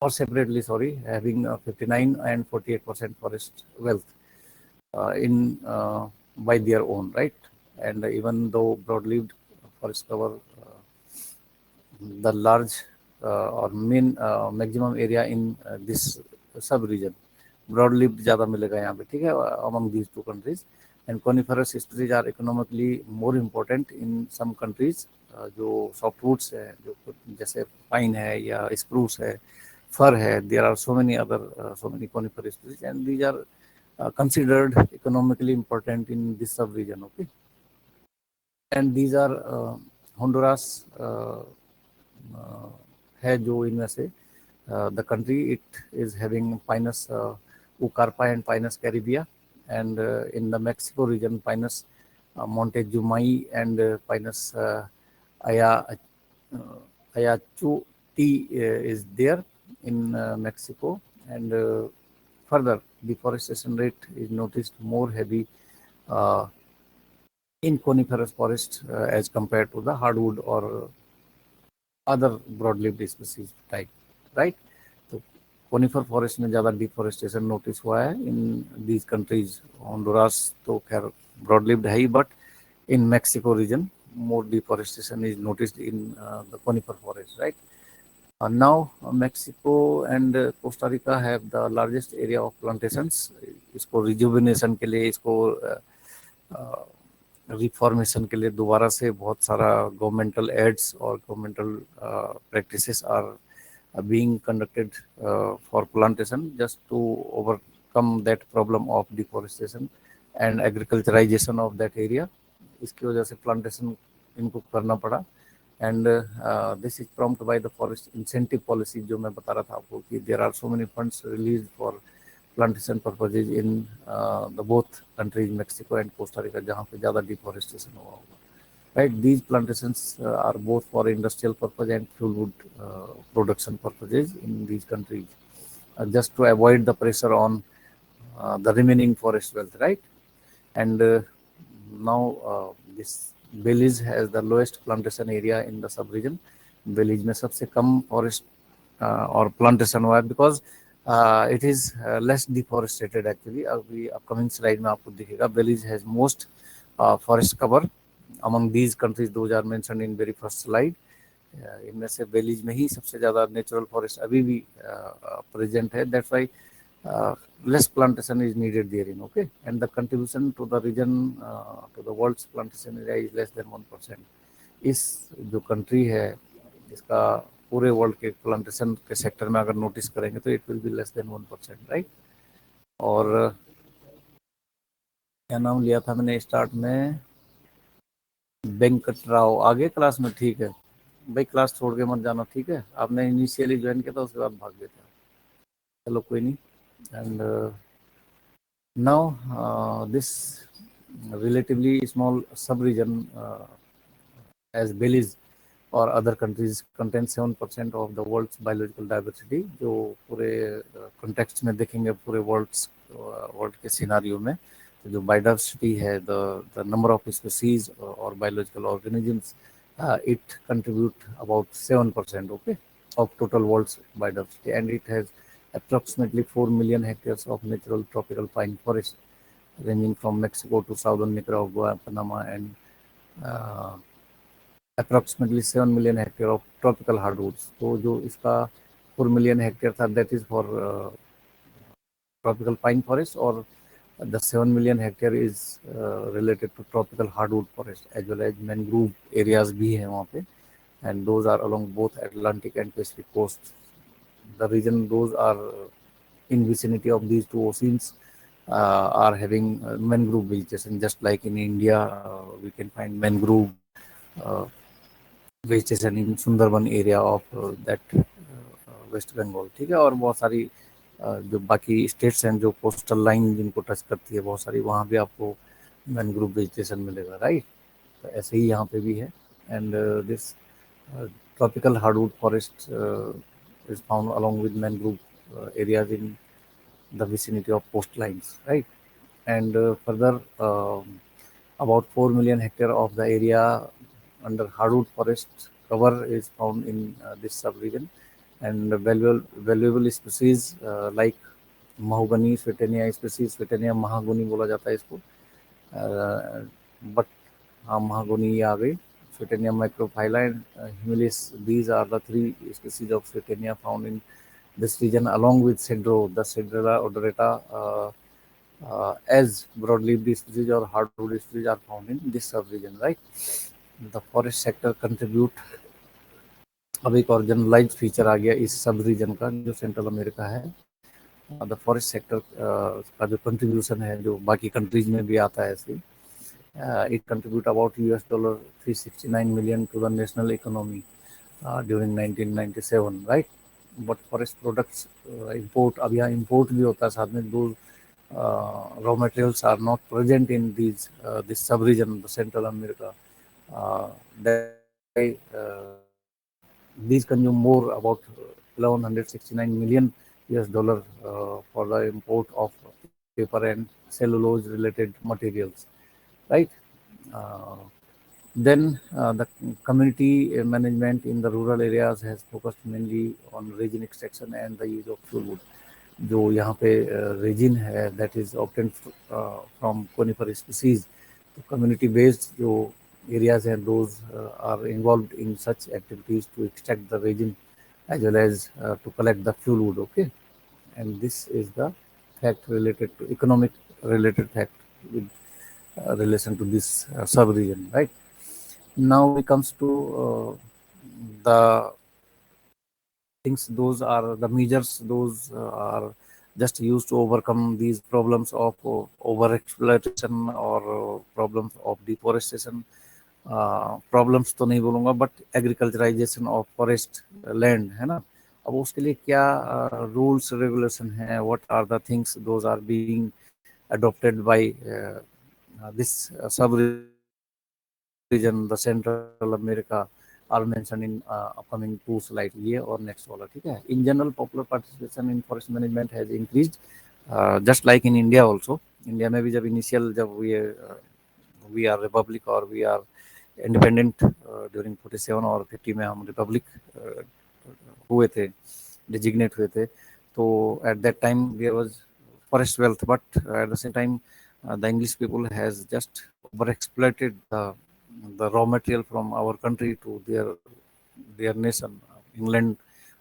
or separately, sorry, having 59 and 48% forest wealth in by their own, right? And even though broad-leaved forest cover the large or main maximum area in this sub-region, broad-leaved ज़्यादा मिलेगा यहाँ पे, ठीक है, among these two countries. And coniferous species are economically more important in some countries. जो softwoods है, जो जैसे pine है या spruce है, fir है, there are so many other so many coniferous species, and these are considered economically important in this sub-region. Okay, and these are Honduras है जो इनमें से the country, it is having Pinus eucarpa and Pinus caribia, and in the Mexico region Pinus montezumai and Pinus ayachu tea is there in Mexico. And further deforestation rate is noticed more heavy in coniferous forest as compared to the hardwood or other broad-leaved species type, right? तो conifer forest में ज़्यादा deforestation notice हुआ है in these countries. Honduras तो खैर broad-leaved है ही, but in Mexico region more deforestation is noticed in the conifer forest, right? Now Mexico and Costa Rica have the largest area of plantations. इसको rejuvenation के लिए, इसको reformation के लिए दोबारा से बहुत सारा गवर्नमेंटल एड्स और governmental practices are being conducted for plantation just to overcome that problem of deforestation and agriculturisation of that area. इसकी वजह से प्लांटेशन इनको करना पड़ा. And this is prompt by the forest incentive policy, जो मैं बता रहा था आपको कि there are so many funds release for plantation purposes in the both countries, Mexico and Costa Rica, जहाँ पे ज़्यादा deforestation हुआ होगा, right? These plantations are both for industrial purpose and fuelwood production purposes in these countries, just to avoid the pressure on the remaining forest wealth, right? And now this Belize has the lowest plantation area in the sub-region. Belize में सबसे कम forest और plantation हुआ है because it is less deforested actually. अभी upcoming slide में आपको दिखेगा. Belize has most forest cover among these countries. Those are mentioned in very first slide. इनमें से Belize में ही सबसे ज़्यादा natural forest अभी भी present है. That's why less plantation is needed therein. Okay, and the contribution to the region to the world's plantation area is less than 1%. इस जो country है इसका पूरे वर्ल्ड के प्लांटेशन के सेक्टर में अगर नोटिस करेंगे तो it will be less than 1%, right? और क्या नाम लिया था मैंने स्टार्ट में? वेंकट राव. आगे क्लास में, ठीक है भाई, क्लास छोड़ के मत जाना, ठीक है? आपने इनिशियली ज्वाइन किया था, उसके बाद भाग गए थे. चलो कोई नहीं. And now this relatively small sub region as Belize और other countries contain 7% of the world's biological diversity. जो पूरे कंटेक्स्ट में देखेंगे पूरे वर्ल्ड के सिनारियो में, तो जो बायोडाइवर्सिटी है, द नंबर ऑफ स्पीसीज और biological organisms, it contribute about 7%, okay, of total world's biodiversity, and it has approximately 4 million hectares of natural tropical pine forest ranging from Mexico to southern Nicaragua, Panama, and approximately 7 million hectare of tropical hardwoods. तो जो इसका 4 million hectare था, that is for tropical pine forest, और the 7 million hectare is related to tropical hardwood forest as well as mangrove areas भी हैं वहाँ पे, and those are along both Atlantic and Pacific coast. The region those are in vicinity of these two oceans are having mangrove vegetation, just like in India we can find mangrove vegetation in Sundarban area of that West Bengal, ठीक है? और बहुत सारी जो बाकी states हैं जो coastal line जिनको टच करती है बहुत सारी, वहाँ भी आपको मैनग्रोव वेजिटेशन मिलेगा, राइट? तो ऐसे ही यहाँ पे भी है. And this tropical hardwood forest is found along with mangrove areas in the vicinity of coast lines, right? And further about 4 million hectare of the area under hardwood forest cover is found in this sub-region, and valuable species like mahogany, Swetenia species, Swetenia mahagoni बोला जाता है इसको, but हाँ mahagoni ये आ गई, Swetenia microphylla and humilis. These are the three species of Swetenia found in this region, along with Cedro, the Cedrella odorata, as broadleaf species or hardwood species are found in this sub-region, right? The forest sector contribute, अब एक और generalise feature आ गया इस सब reason का जो central America है, the forest sector का जो कंट्रीब्यूशन है जो बाकी कंट्रीज में भी आता है ऐसे, it contribute about $369 million to the national economy during 1997, right? But forest products import, अब यहाँ import भी होता है साथ में, those raw materials are not present in this sub-region, the Central America. That these consume more, about 1169 million US dollar for the import of paper and cellulose related materials, right? Uh, then the community management in the rural areas has focused mainly on resin extraction and the use of fuel wood. जो यहाँ पे resin है that is obtain from conifer species, तो community based जो areas and those are involved in such activities to extract the resin as well as to collect the fuel wood, okay? And this is the fact related to economic related fact with relation to this sub-region, right? Now it comes to the things, those are the measures, those are just used to overcome these problems of over exploitation or problems of deforestation, problems तो नहीं बोलूँगा but agriculturalization of forest land है ना। अब उसके लिए क्या rules regulation हैं, what are the things those are being adopted by this sub-region, the Central America, are mentioned in upcoming two slides, ये और next वाला, ठीक है। In general, popular participation in forest management has increased, just like in India also. India में भी जब initial जब ये we are republic or we are independent during 47 और 50 में हम रिपब्लिक हुए थे, डिजिग्नेट हुए थे, तो at that time there was forest wealth, but at the same time the English people has just overexploited the raw material from our country to their nation. England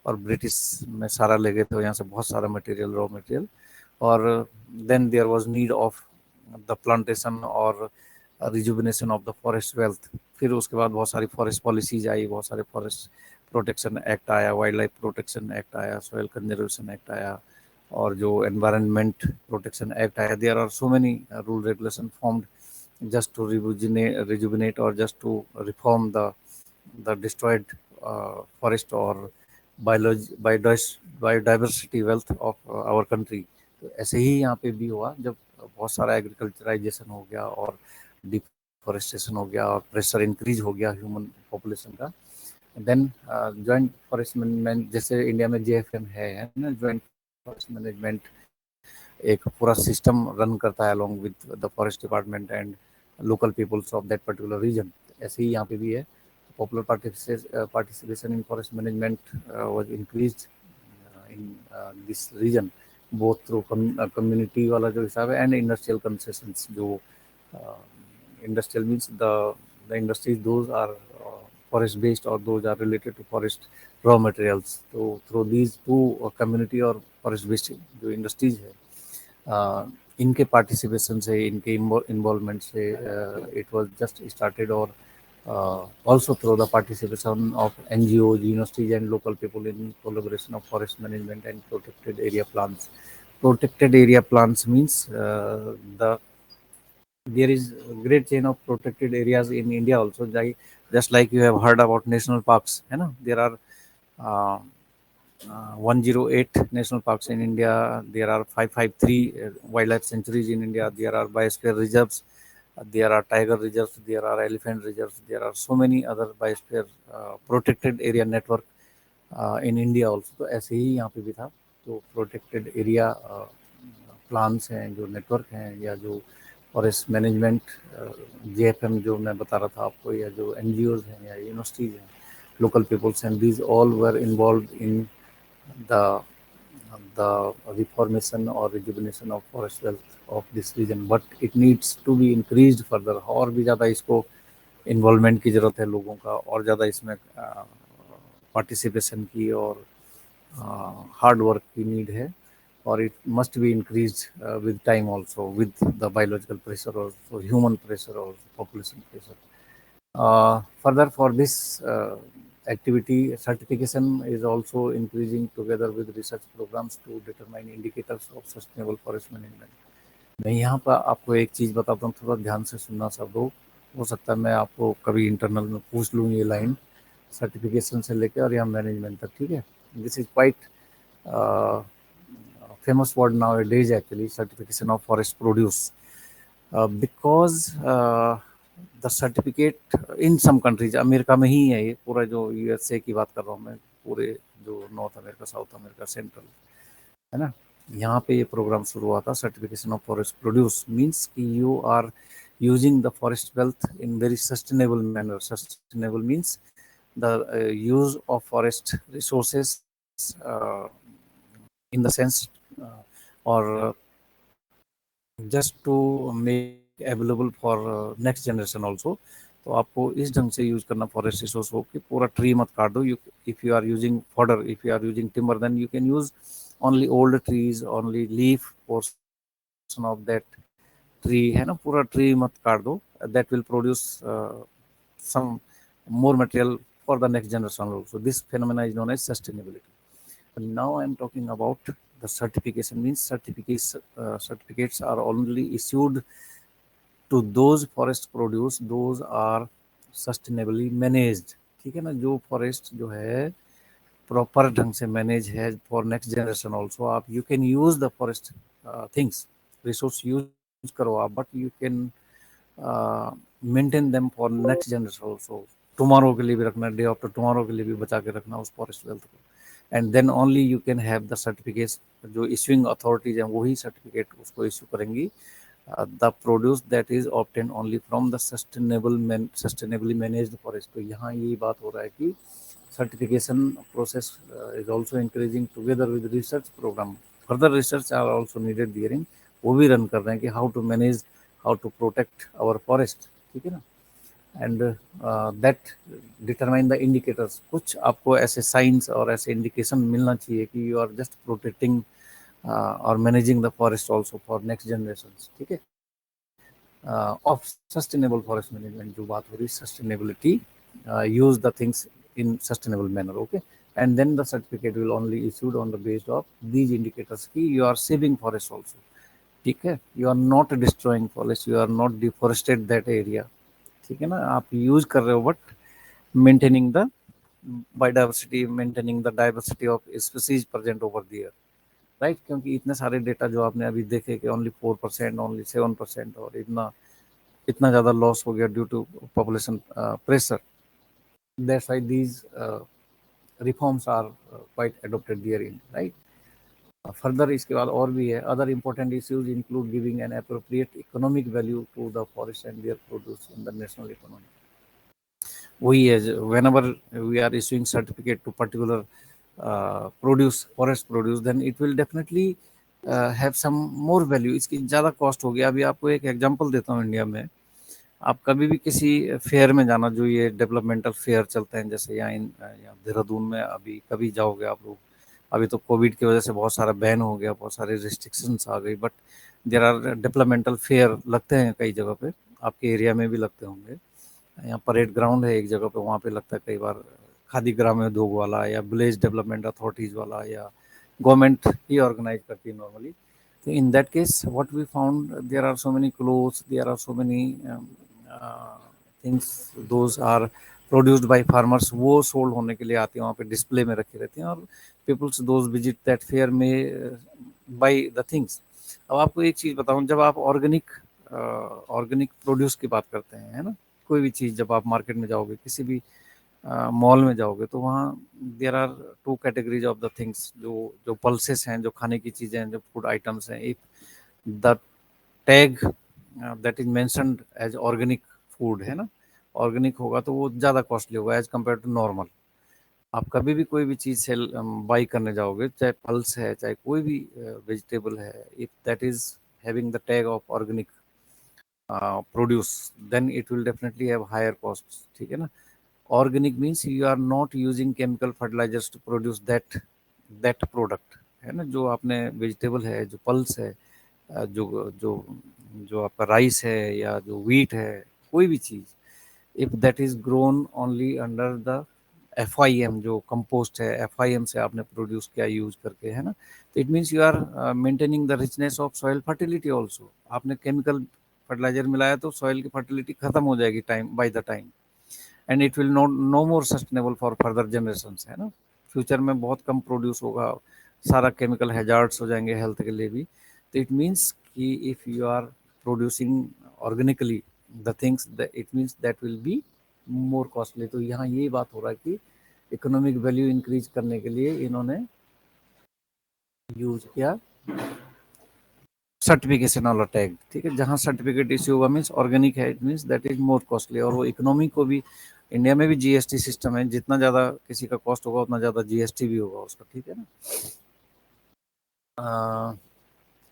और British में सारा ले गए थे यहाँ से बहुत सारा मटेरियल, रॉ मटेरियल, और then there was need of the plantation और rejuvenation of the forest wealth. फिर उसके बाद बहुत सारी फॉरेस्ट पॉलिसीज आई, बहुत सारे फॉरेस्ट प्रोटेक्शन एक्ट आया, वाइल्ड लाइफ प्रोटेक्शन एक्ट आया, सॉइल कंजर्वेशन एक्ट आया, और जो एनवायरनमेंट प्रोटेक्शन एक्ट आया। There are so many rule regulation formed just to rejuvenate or just to reform the destroyed forest or biodiversity wealth of our country। तो ऐसे ही यहाँ पे भी हुआ जब बहुत सारा एग्रीकल्चराइजेशन हो गया और डिफॉरेस्टेशन हो गया और प्रेशर इंक्रीज हो गया ह्यूमन पॉपुलेशन का। देन जॉइंट फॉरेस्ट मैनेजमेंट, जैसे इंडिया में JFM है ना, जॉइंट फॉरेस्ट मैनेजमेंट एक पूरा सिस्टम रन करता है along with the forest department and local peoples of that particular region। ऐसे ही यहाँ पे भी है। Popular participation in forest management was increased in this region both through community वाला जो हिसाब है and industrial concessions। जो industrial means the industries those are forest based or those are related to forest raw materials। तो through these two community और forest based जो industries है, इनके पार्टिसिपेशन से, इनके इन्वॉल्वमेंट से इट वाज जस्ट स्टार्टेड, और also through the participation of NGOs, universities and local people in collaboration of forest management and protected area plans। Protected area plans means there is a great chain of protected areas in India also, just like you have heard about national parks, है ना। There are 108 national parks in India. There are 553 wildlife sanctuaries in India. There are biosphere reserves. There are tiger reserves. There are elephant reserves. There are so many other biosphere protected area network in India also। तो ऐसे ही यहाँ पे भी था। तो protected area plans हैं, जो नेटवर्क हैं, या जो फॉरेस्ट मैनेजमेंट JFM जो मैं बता रहा था आपको, या जो NGOs हैं या यूनिवर्सिटीज़ हैं, local peoples, and these all were involved in the reformation or rejuvenation of forest wealth of this region, but it needs to be increased further. और भी ज़्यादा इसको इन्वॉल्वमेंट की ज़रूरत है लोगों का, और ज़्यादा इसमें पार्टिसिपेशन की और हार्ड वर्क की नीड है, और it must be increase with time also, with the biological pressure और ह्यूमन प्रेशर और population pressure. Further, for this activity, certification is also increasing together with research programs to determine indicators of sustainable forest management. मैं यहाँ पर आपको एक चीज़ बताता हूँ, थोड़ा ध्यान से सुनना सब लोग. हो सकता है मैं आपको कभी इंटरनल में पूछ लूँ ये लाइन, सर्टिफिकेशन से लेकर और यहाँ मैनेजमेंट तक, ठीक है. This is quite famous word nowadays actually, certification of forest produce, because the certificate in some countries, America में ही है ये पूरा, जो यूएसए की बात कर रहा हूँ मैं, पूरे जो North America, South America, central है ना, यहाँ पे ये प्रोग्राम शुरू हुआ था. Certification of forest produce means कि you are using the forest wealth in very sustainable manner. Sustainable means the use of forest resources in the sense or just to make available for next generation also. तो आपको इस ढंग से use करना forest resource हो कि पूरा tree मत काट दो. You, if you are using fodder, if you are using timber, then you can use only old trees, only leaf portion of that tree, है ना, पूरा tree मत काट दो. That will produce some more material for the next generation also. This phenomena is known as sustainability. And now I am talking about the certification. Means certificates are only issued to those forest produce those are sustainably managed. ठीक है ना, जो forest जो है proper ढंग से manage है for next generation also. आप you can use the forest things, resource use करो आप, but you can maintain them for next generation also. Tomorrow के लिए भी रखना, डे आफ्टर टुमारो के लिए भी बचा के रखना उस फॉरेस्ट वेल्थ को. And then only you can have the certificate. जो इशूइंग अथॉरिटीज हैं वही सर्टिफिकेट उसको इशू करेंगी. The produce that is obtained only from the sustainably managed forest. तो यहाँ यही बात हो रहा है कि certification process is also increasing together with research program. Further research are also needed therein. वो भी रन कर रहे हैं कि how to manage, how to protect our forest. ठीक है ना. And that determine the indicators. कुछ आपको ऐसे साइंस और ऐसे इंडिकेशन मिलना चाहिए कि यू आर जस्ट प्रोटेक्टिंग और managing the forest also for next generation. ठीक है. ऑफ सस्टेनेबल फॉरेस्ट मैनेजमेंट जो बात हो रही, sustainability, use the things in sustainable manner. Okay, and then the certificate will only issued on the basis of these indicators कि you are saving forest also. ठीक है, you are not destroying forest, you are not deforested that area. ठीक है ना, आप use कर रहे हो but maintaining the biodiversity, maintaining the diversity of species present over the year. Right, क्योंकि इतने सारे डेटा जो आपने अभी देखे कि ओनली 4%, ओनली 7%, और इतना इतना ज़्यादा लॉस हो गया due to population pressure. That's why these reforms are quite adopted there in. Right. Further इसके बाद और भी है. Other important issues include giving an appropriate economic value to the forest and their produce in the national economy. वही है, whenever we are issuing certificate to particular produce, forest produce, then it will definitely have some more value. इसकी ज़्यादा cost होगी. अभी आपको एक example देता हूँ. इंडिया में आप कभी भी किसी फेयर में जाना, जो ये डेवलपमेंटल फेयर चलते हैं, जैसे यहाँ देहरादून में अभी कभी जाओगे आप लोग. अभी तो कोविड की वजह से बहुत सारा बैन हो गया, बहुत सारे रिस्ट्रिक्शंस आ गई, but there are developmental fair लगते हैं कई जगह पे. आपके एरिया में भी लगते होंगे. यहाँ परेड ग्राउंड है एक जगह पे, वहाँ पे लगता है कई बार खादी ग्राम उद्योग वाला या विलेज डेवलपमेंट अथॉरिटीज वाला या गवर्नमेंट ही ऑर्गेनाइज करती है नॉर्मली. तो in that case what we found, there are so many clothes, there are so many things those are produced by farmers. वो सोल्ड होने के लिए आती हैं, वहाँ पे डिस्प्ले में रखी रहती हैं, और peoples those visit that fair में बाय द थिंग्स. अब आपको एक चीज़ बताऊँ, जब आप ऑर्गेनिक प्रोड्यूस की बात करते हैं, है ना, कोई भी चीज़ जब आप मार्केट में जाओगे, किसी भी मॉल में जाओगे, तो वहाँ there are two categories of the things. जो जो पल्सेस हैं, जो खाने की चीज़ें हैं, जो फूड आइटम्स हैं, if the tag that is mentioned as organic food, है ना, ऑर्गेनिक होगा तो वो ज़्यादा कॉस्टली होगा एज कम्पेयर टू नॉर्मल. आप कभी भी कोई भी चीज़ सेल बाई करने जाओगे, चाहे पल्स है, चाहे कोई भी वेजिटेबल है, if that is having the tag of organic produce, then it will definitely have higher cost, ठीक है ना। Organic means you are not using chemical fertilizers to produce that that product, है ना। जो आपने वेजिटेबल है, जो पल्स है, जो जो जो आपका राइस है या जो व्हीट है, कोई भी चीज़, if that is grown only under the FIM, जो कंपोस्ट है, FIM से आपने प्रोड्यूस किया यूज करके, है ना, तो it means you are maintaining the richness of soil fertility also. आपने केमिकल फर्टिलाइजर मिलाया तो सॉइल की फर्टिलिटी खत्म हो जाएगी time by the time, and it will not no more sustainable for further generation, है ना। फ्यूचर में बहुत कम प्रोड्यूस होगा, सारा केमिकल हैजार्ड्स हो जाएंगे हेल्थ के लिए भी। तो इट मीन्स कि if you are producing organically the things, it means that will be more costly. तो यहाँ यही बात हो रहा है कि इकोनॉमिक वैल्यू इंक्रीज करने के लिए इन्होंने यूज किया सर्टिफिकेशन वाला टैग, ठीक है। जहाँ सर्टिफिकेट इश्यू होगा मीन्स ऑर्गेनिक है, it means that is more costly. और वो इकोनॉमी को भी, इंडिया में भी GST सिस्टम है, जितना ज़्यादा किसी का कॉस्ट होगा उतना ज़्यादा GST भी होगा उसका, ठीक है ना।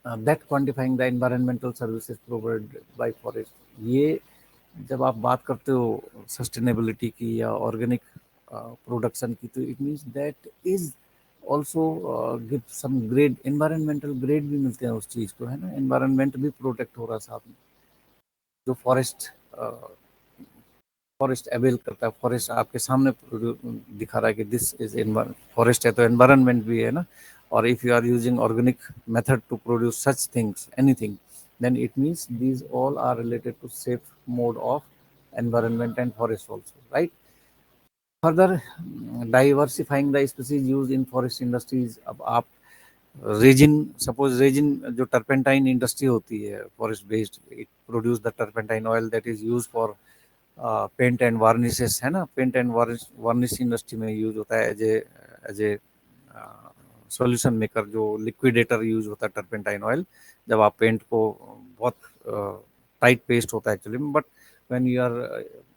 That quantifying the environmental services provided by forest, ये जब आप बात करते हो सस्टेनेबिलिटी की या ऑर्गेनिक प्रोडक्शन की, तो it means that is also give some grade, environmental grade भी मिलते हैं उस चीज़ को, है ना। एनवायरनमेंट भी प्रोटेक्ट हो रहा है साथ में। जो फॉरेस्ट अवेल करता है, फॉरेस्ट आपके सामने दिखा रहा है कि दिस इज फॉरेस्ट है, तो एनवायरनमेंट भी है ना। और if you are using organic method to produce such things, anything, then it means these all are related to safe mode of environment and forest also, right? Further, diversifying the species used in forest industries। अब आप resin, suppose resin जो turpentine industry होती है forest based, it produce the turpentine oil that is use for paint and varnishes, है ना। Paint and varnish industry में use होता है एज ए सॉल्यूशन मेकर, जो लिक्विडेटर यूज होता है टर्पेंटाइन ऑयल, जब आप पेंट को, बहुत टाइट पेस्ट होता है एक्चुअली में, but when you are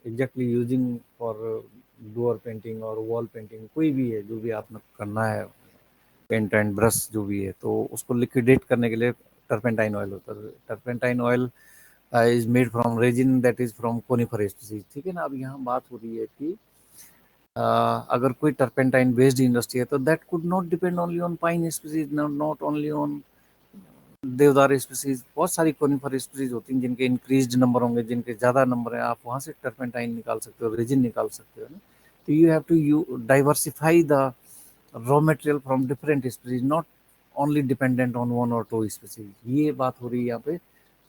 exactly using for door painting और वॉल पेंटिंग, कोई भी है जो भी आपने करना है, पेंट एंड ब्रश जो भी है, तो उसको लिक्विडेट करने के लिए टर्पेंटाइन ऑयल होता है। Turpentine oil is made from resin that is from conifer species, ठीक है ना। अब यहाँ बात हो रही है कि अगर कोई टर्पेंटाइन बेस्ड इंडस्ट्री है, तो that could not depend only on pine species, not only on देवदार स्पीसीज। बहुत सारी कोनिफर स्पीसीज होती हैं जिनके इंक्रीज्ड नंबर होंगे, जिनके ज़्यादा नंबर है, आप वहाँ से टर्पेंटाइन निकाल सकते हो, रेजिन निकाल सकते हो ना। तो you have to you diversify the raw material from different species, not only dependent on one और टू स्पीसीज। ये बात हो रही है यहाँ पे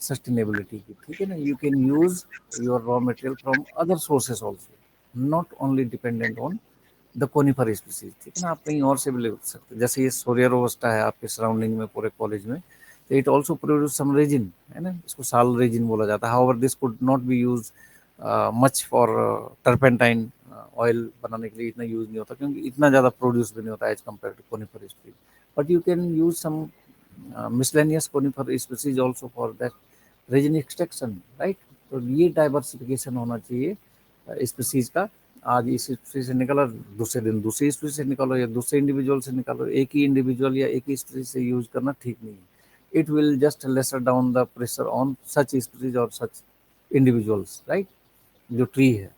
सस्टेनेबिलिटी की, ठीक है ना। You can use your raw material from other sources also, not only dependent on the conifer species, ठीक है ना। आप कहीं और से भी ले सकते हैं, जैसे ये सोरिया रोबस्टा है आपके सराउंडिंग में पूरे कॉलेज में, तो it also produce some resin, है ना। इसको साल रेजिन बोला जाता है। However this could not be use much for turpentine oil बनाने के लिए, इतना यूज नहीं होता, क्योंकि इतना ज़्यादा प्रोड्यूस भी नहीं होता as compare to conifer species. But you can use some miscellaneous conifer species also for that resin extraction, right? तो ये डाइवर्सिफिकेशन होना चाहिए स्पीसीज का। आज इस स्पीसीज से निकालो, दूसरे दिन दूसरी स्पीसीज से निकालो, या दूसरे इंडिविजुअल से निकालो, एक ही इंडिविजुअल या एक ही स्पीसीज से यूज करना ठीक नहीं है। It will just lesser down the pressure on such species और सच इंडिविजुअल्स, राइट। जो ट्री है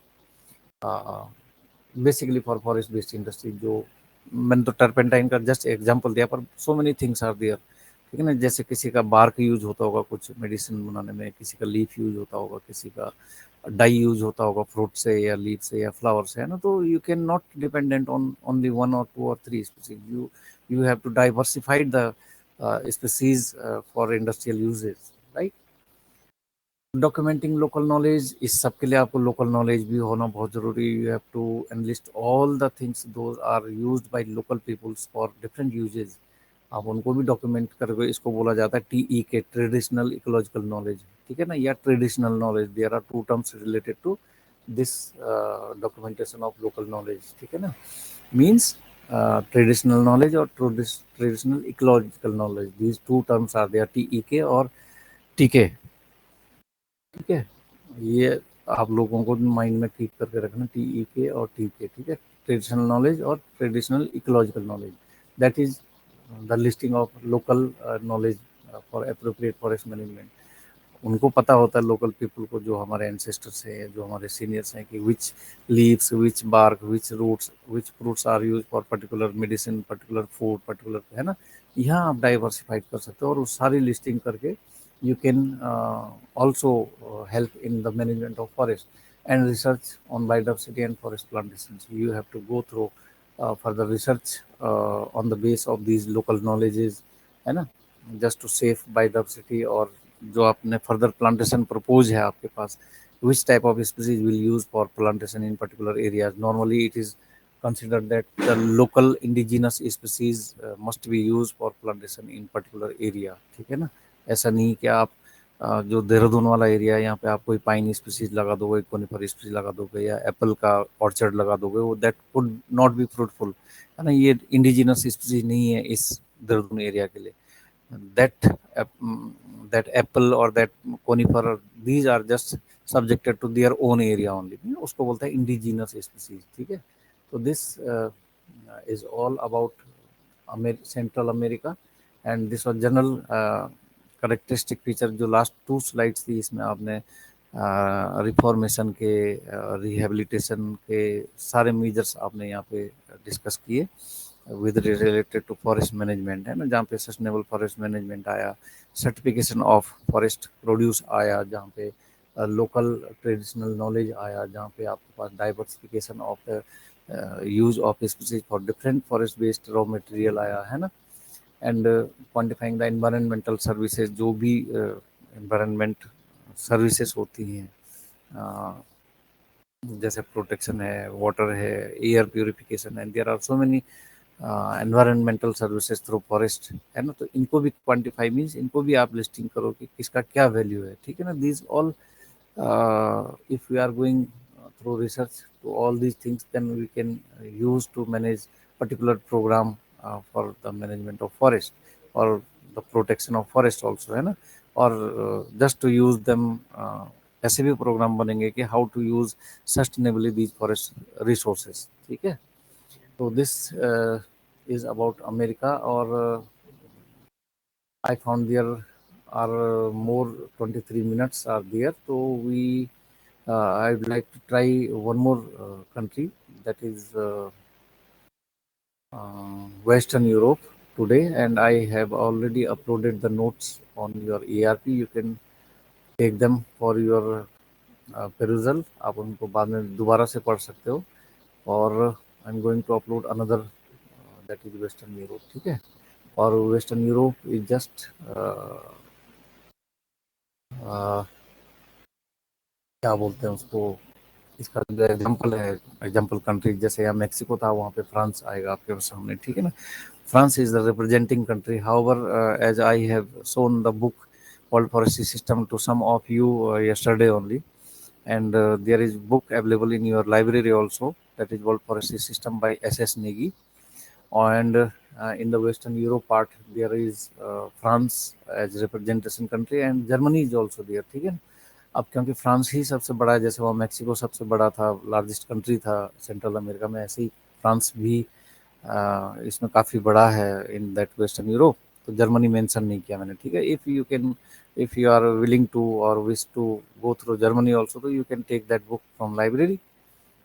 basically for forest based industry, जो मैंने तो टर्पेंटाइन का जस्ट एग्जांपल दिया, पर so many things are there, ठीक है ना। जैसे किसी का बार्क यूज होता होगा कुछ मेडिसिन बनाने में, किसी का लीफ यूज होता होगा, किसी का डाई यूज होता होगा फ्रूट से या लीफ से या फ्लावर से, है ना। तो you can not dependent on only one और टू और three species, you have to diversified the species for industrial uses, right. Documenting local knowledge, इस सब के लिए आपको लोकल नॉलेज भी होना बहुत जरूरी। You have to enlist all the things those are used by local peoples for different usages, आप उनको भी डॉक्यूमेंट करके, इसको बोला जाता है TEK, ट्रेडिशनल इकोलॉजिकल नॉलेज, ठीक है ना, या traditional knowledge. There are two terms related to this documentation of local knowledge, ठीक है ना। मीन्स ट्रेडिशनल नॉलेज और traditional ecological knowledge, these two terms are there, TEK और TK, ठीक है। ये आप लोगों को माइंड में ठीक करके रखना, TEK और TK, ठीक है। traditional knowledge or traditional ecological knowledge. That is the listing of local knowledge for appropriate forest management. उनको पता होता है लोकल पीपल को, जो हमारे एंसेस्टर्स हैं, जो हमारे सीनियर्स हैं, कि which leaves, which bark, which roots, which fruits are use for particular medicine, particular food, particular, है ना। यहाँ आप डाइवर्सिफाइड कर सकते हो और उस सारी लिस्टिंग करके you can also help in the management of forest and research on biodiversity and forest plantations. You have to go through further research on the base of these local knowledges, है ना, just to save biodiversity, और जो आपने further plantation propose है आपके पास, which type of species will use for plantation in particular areas. Normally it is considered that the local indigenous species must be used for plantation in particular area, ठीक है ना। ऐसा नहीं कि आप जो देहरादून वाला एरिया है यहाँ पे आप कोई पाइन स्पीसीज लगा दोगे, कोनिफर स्पीसीज लगा दोगे, या एप्पल का ऑर्चर्ड लगा दोगे, वो that would not be fruitful, है ना। ये इंडिजिनस स्पीसीज नहीं है इस देहरादून एरिया के लिए। दैट दैट एप्पल और that conifer, these are just subjected to their own area only, उसको बोलते हैं इंडिजिनस स्पीसीज, ठीक है। तो this is all about central America, and this was general characteristic feature. जो लास्ट 2 स्लाइड्स थी इसमें आपने रिफॉर्मेशन के, रिहेबिलिटेशन के सारे मेजर्स आपने यहाँ पे डिस्कस किए with related to forest management, है ना, जहाँ पे सस्टेनेबल फॉरेस्ट मैनेजमेंट आया, सर्टिफिकेशन ऑफ फॉरेस्ट प्रोड्यूस आया, जहाँ पे लोकल ट्रेडिशनल नॉलेज आया, जहाँ पे आपके पास diversification of use of species for different forest based raw material आया, है ना, and quantifying the environmental services, जो भी एनवायरमेंट सर्विसेज होती हैं, जैसे प्रोटेक्शन है, वाटर है, एयर प्यूरिफिकेशन है, there are so many environmental services through forest, है ना। तो इनको भी क्वान्टिफाई मीन्स इनको भी आप लिस्टिंग करो कि किसका क्या वैल्यू है, ठीक है ना। These all, if we are going through research to all these things, then we can use to manage particular program for the management of forest or the protection of forest also, है ना। और just to use them, ऐसे भी program बनेंगे कि how to use sustainably these forest resources, ठीक है। तो दिस इज अबाउट अमेरिका, और I found there are more 23 minutes are there. So I would like to try one more country, that is Western Europe today, and I have already uploaded the notes on your ERP. You can take them for your perusal. आप उनको बाद में दोबारा से पढ़ सकते हो, और I am going to upload another, that is western Europe, ठीक है। और वेस्टर्न यूरोप इज जस्ट क्या बोलते हैं उसको, इसका जो एग्जाम्पल है, एग्जाम्पल कंट्री, जैसे यहाँ मैक्सिको था, वहाँ पे फ्रांस आएगा आपके सामने, ठीक है ना। France is the representing country, however as I have shown the book world forestry system to some of you yesterday only, and there is book available in your library also, that is world forestry system by SS Negi. And in the Western Europe part there is France as representation country, and Germany is also there, ठीक है ना। अब क्योंकि France ही सबसे बड़ा है, जैसे वहाँ मैक्सिको सबसे बड़ा था, लार्जेस्ट कंट्री था सेंट्रल अमेरिका में, ऐसे ही फ्रांस भी इसमें काफ़ी बड़ा है इन दैट वेस्टर्न यूरोप। तो जर्मनी मेंशन नहीं किया मैंने, ठीक है। If you are willing to और wish to go through Germany also, तो you can take that book from library,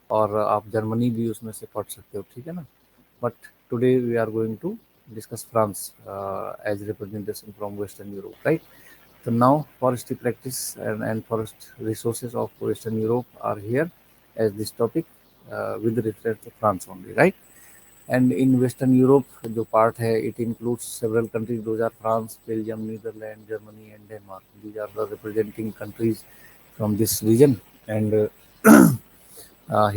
और आप जर्मनी भी उसमें से पढ़ सकते हो, ठीक है ना। But today we are going to discuss France as representation from western Europe, right. So now forestry practice and forest resources of Western Europe are here as this topic with reference to France only, right? And in Western Europe, जो part है, it includes several countries. Those are France, Belgium, Netherlands, Germany, and Denmark. These are the representing countries from this region. And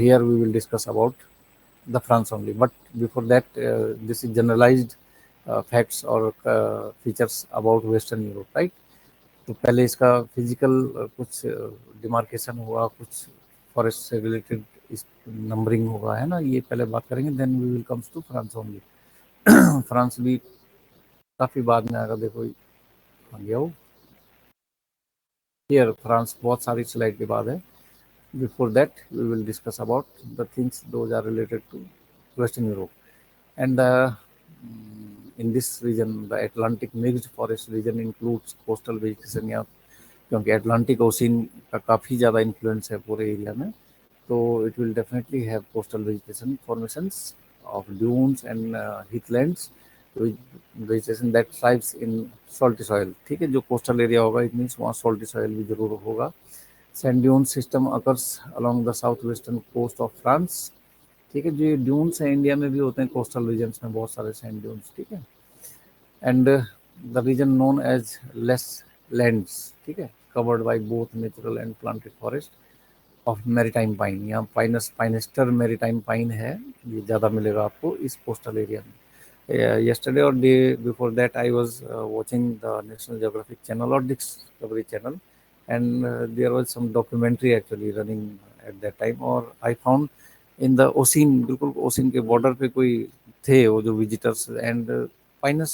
here we will discuss about the France only. But before that, this is generalized facts or features about Western Europe, right? तो पहले इसका physical कुछ demarcation हुआ, कुछ forest से related इस numbering होगा, है ना, ये पहले बात करेंगे, then we will comes to France only. France भी काफ़ी बाद में आएगा, देखो आ गया वो, हियर फ्रांस बहुत सारी स्लाइड के बाद है। Before that, we will discuss about the things those are related to Western Europe. And in this region, the Atlantic mixed forest region includes coastal vegetation या क्योंकि अटलांटिक ओशियन का काफ़ी ज़्यादा इन्फ्लुएंस है पूरे एरिया में, तो it will definitely have coastal vegetation formations of dunes and heathlands, vegetation that thrives in salty soil. ठीक है, जो कोस्टल एरिया होगा इट मीन्स वहाँ सॉल्टी सॉइल भी जरूर होगा। Sand dune system occurs along the south western coast of France. ठीक है, जो ये ड्यून्स हैं इंडिया में भी होते हैं, कोस्टल रीजन्स में बहुत सारे सैंड ड्यून्स। ठीक है, and the region known as Les Landes. ठीक है, covered by both natural and planted forest of maritime pine. यहाँ पाइनस पाइनेस्टर मैरीटाइम पाइन है, ये ज़्यादा मिलेगा आपको इस कोस्टल एरिया में। Yesterday or day before that, I was watching the National Geographic channel or Discovery channel, and there was some documentary actually running at that time. और I found in the ocean, बिल्कुल ocean के border पे कोई थे वो जो visitors, and Pinus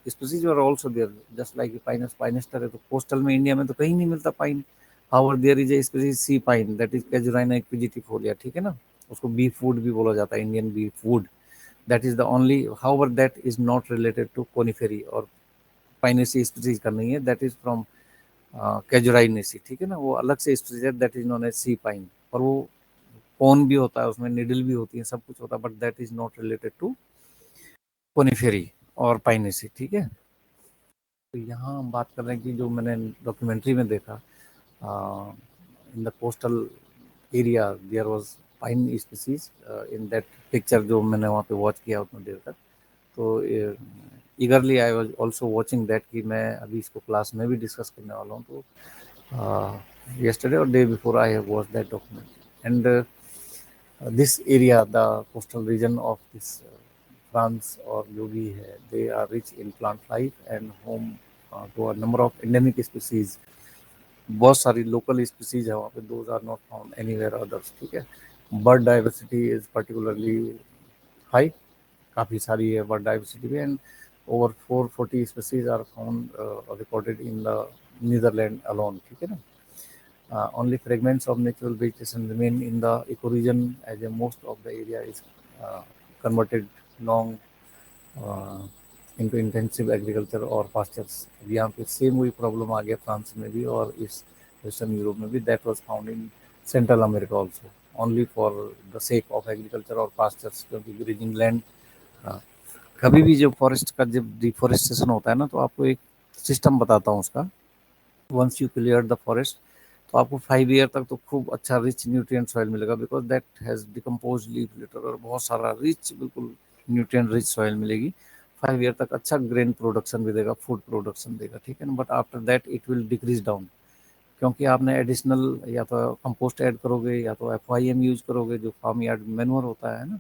species are also there just like Pinus pinaster है। तो कोस्टल में इंडिया में तो कहीं नहीं मिलता pine. However there is a species sea pine that is Casuarina equisetifolia. ठीक है ना, उसको बी फूड भी बोला जाता है, Indian bee food. that is the only, however that is not related to conifery और पाइनेसी स्पीसीज का नहीं है, that is from कैजुराइनेसी। ठीक है ना, वो अलग से स्पीसीज है, that is known as sea pine. और वो कोन भी होता है, उसमें निडल भी होती है, सब कुछ होता है, but that is not related to conifery और पाइनेसी। ठीक है, तो यहाँ हम बात कर रहे हैं कि जो मैंने डॉक्यूमेंट्री में देखा, in the coastal area there was pine species in that picture जो मैंने वहाँ पे वॉच किया उतना देर तक। तो ईगरली I was also watching that कि मैं अभी इसको क्लास में भी डिस्कस करने वाला हूँ। तो yesterday or day before I have watched that documentary, and this area, the coastal region of this France और जो भी है, they are rich in plant life and home to a number of endemic species। बहुत सारी local species है वहाँ पे, those are not found anywhere others. ठीक है, bird diversity is particularly high, काफ़ी सारी है बर्ड डाइवर्सिटी भी, and over 440 species are found recorded in the Netherland alone. ठीक है ना, only fragments of natural vegetation remain in the ecoregion as a most of the area is converted long into intensive agriculture और pastures. यहाँ पे same वही problem आ गया France में भी और इस वेस्टर्न यूरोप में भी, that was found in central America also, only for the sake of agriculture और पास्चर्स। क्योंकि ग्रीजिंग लैंड, कभी भी जब फॉरेस्ट का जब डिफॉरेस्टेशन होता है ना, तो आपको एक सिस्टम बताता हूँ उसका। Once you clear the forest, तो आपको 5 ईयर तक तो खूब अच्छा रिच न्यूट्रिएंट सॉइल मिलेगा, because that has decompose leaf litter और बहुत सारा रिच, बिल्कुल न्यूट्रिएंट रिच सॉइल मिलेगी। 5 ईयर तक अच्छा ग्रेन प्रोडक्शन भी देगा, फूड प्रोडक्शन देगा। ठीक है ना, but after that it will decrease down, क्योंकि आपने एडिशनल या तो कंपोस्ट ऐड करोगे या तो FIM यूज करोगे, जो फार्म यार्ड मैन्योर होता है ना,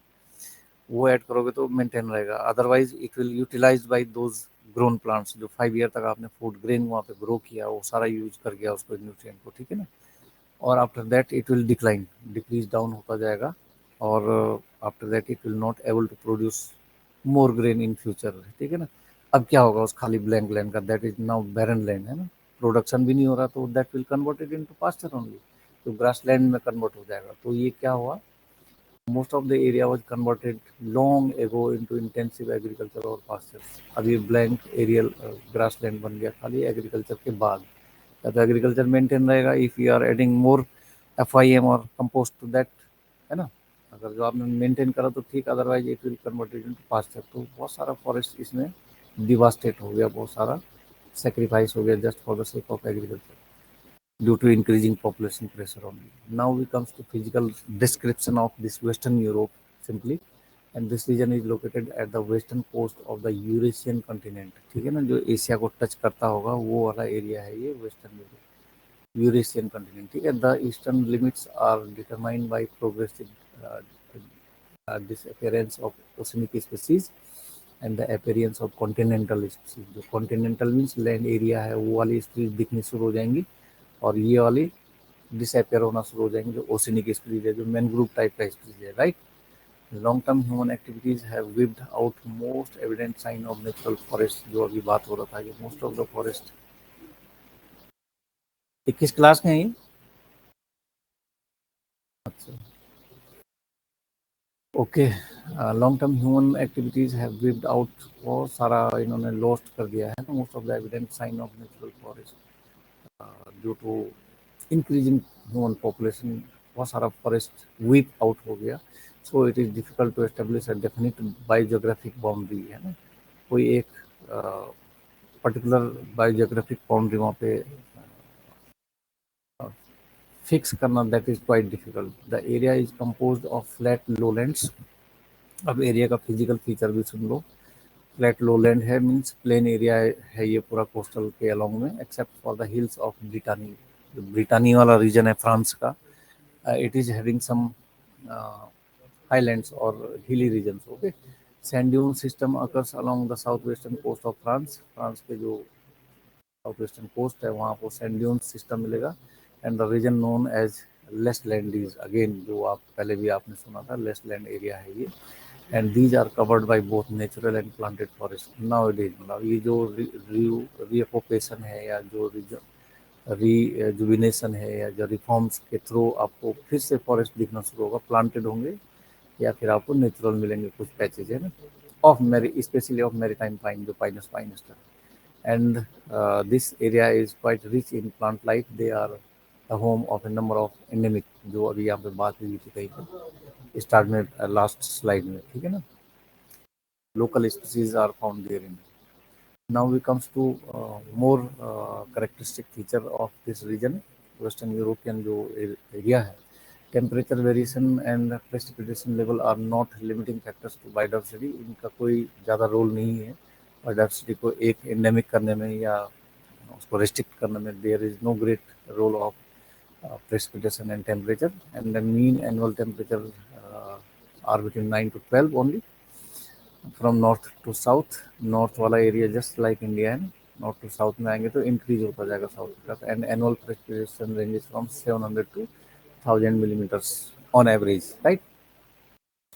वो ऐड करोगे तो मेंटेन रहेगा। Otherwise it will utilize by those grown plants, जो 5 ईयर तक आपने फूड ग्रेन वहाँ पे ग्रो किया, वो सारा यूज कर गया उसको न्यूट्रिएंट को। ठीक है ना, और after that it will decline, decrease down होता जाएगा, और after that it will not able to produce more grain in future. ठीक है ना, अब क्या होगा उस खाली ब्लैंक लैंड का, that is now barren land है ना, प्रोडक्शन भी नहीं हो रहा, तो that will converted into pasture only, तो ग्रास लैंड में कन्वर्ट हो जाएगा। तो ये क्या हुआ, most of the area was converted long ago into intensive agriculture और pastures। अब ये blank aerial grassland बन गया खाली agriculture के बाद। या तो agriculture maintain रहेगा if we are adding more FIM और compost to that, है ना, अगर जो आपने मेंटेन करा तो ठीक, otherwise it will converted into pasture. तो बहुत सारा फॉरेस्ट इसमें डिवास्टेट हो गया, बहुत सारा सेक्रीफाइस हो गया just for the sake of agriculture due to increasing population pressure only. Now we comes to physical description of this Western Europe simply, and this region is located at the western coast of the Eurasian continent। ठीक है ना, जो Asia को touch करता होगा वो वाला area है ये वेस्टर्न यूरोप, यूरेशियन कंटिनेंट। ठीक है, the eastern limits are determined by progressive disappearance of oceanic species and the appearance of continental species। जो continental means लैंड एरिया है, वो वाली स्पीसीज दिखनी शुरू हो जाएंगी, और ये वाली डिसअपेयर होना शुरू हो जाएंगे, जो ओसिनिक स्पीसीज है, जो मैनग्रोव टाइप का स्पीसीज है। Right, long term human activities have wiped out most evident sign of natural forest, जो अभी बात हो रहा था कि most of the forest. 21 class में ही अच्छा, okay. Long term human activities have wiped out, बहुत सारा इन्होंने लॉस्ट कर दिया है most of the evident sign of natural forest due to increasing human population. बहुत सारा फॉरेस्ट वीप आउट हो गया। So it is difficult to establish a definite biogeographic boundary, है ना, कोई एक पर्टिकुलर बायोजियोग्राफिक बाउंड्री वहाँ पे फिक्स करना, that is quite difficult. The area is composed of flat lowlands. अब एरिया का फिजिकल फीचर भी सुन लो। फ्लैट लोलैंड है, मीन्स प्लेन एरिया है ये पूरा कोस्टल के अलोंग में, except for the hills of Brittany. जो ब्रिटानी वाला रीजन है फ्रांस का, it is having some highlands और hilly regions. Okay, sand dune system occurs along the south western coast of France. France के जो south western coast है वहाँ आपको सैंड ड्यून सिस्टम मिलेगा। And the region known as Les Landes, again जो आप पहले भी आपने सुना था, लेस लैंड एरिया है ये। And these are covered by both natural and planted forest now it is. मतलब ये जो रीऑक्यूपेशन है या जो रिजुविनेशन है या जो रिफॉर्म्स के थ्रू आपको फिर से फॉरेस्ट दिखना शुरू होगा, प्लांटेड होंगे या फिर आपको नेचुरल मिलेंगे कुछ पैचेज, है ना, ऑफ मेरी स्पेशली ऑफ मेरी टाइम पाइन, जो Pinus पाइनस्टर। and this area is quite rich in plant life. They are the home of a number of endemic, जो अभी यहाँ पे बात हुई थी कहीं पे स्टार्ट में, लास्ट स्लाइड में, ठीक है ना, local species are found therein. Now we comes to more characteristic feature of this region, Western European जो एरिया है। Temperature variation and precipitation level are not limiting factors to biodiversity. इनका कोई ज़्यादा role नहीं है बायोडाइवर्सिटी को एक endemic करने में या उसको रिस्ट्रिक्ट करने में। There is no great role of precipitation and temperature, and the mean annual temperature are between 9 to 12 only from north to south. North वाला एरिया जस्ट लाइक इंडिया है, नॉर्थ टू साउथ में आएंगे तो increase होता जाएगा south की तरफ। And annual precipitation ranges from 700 to 1000 millimeters on average, right?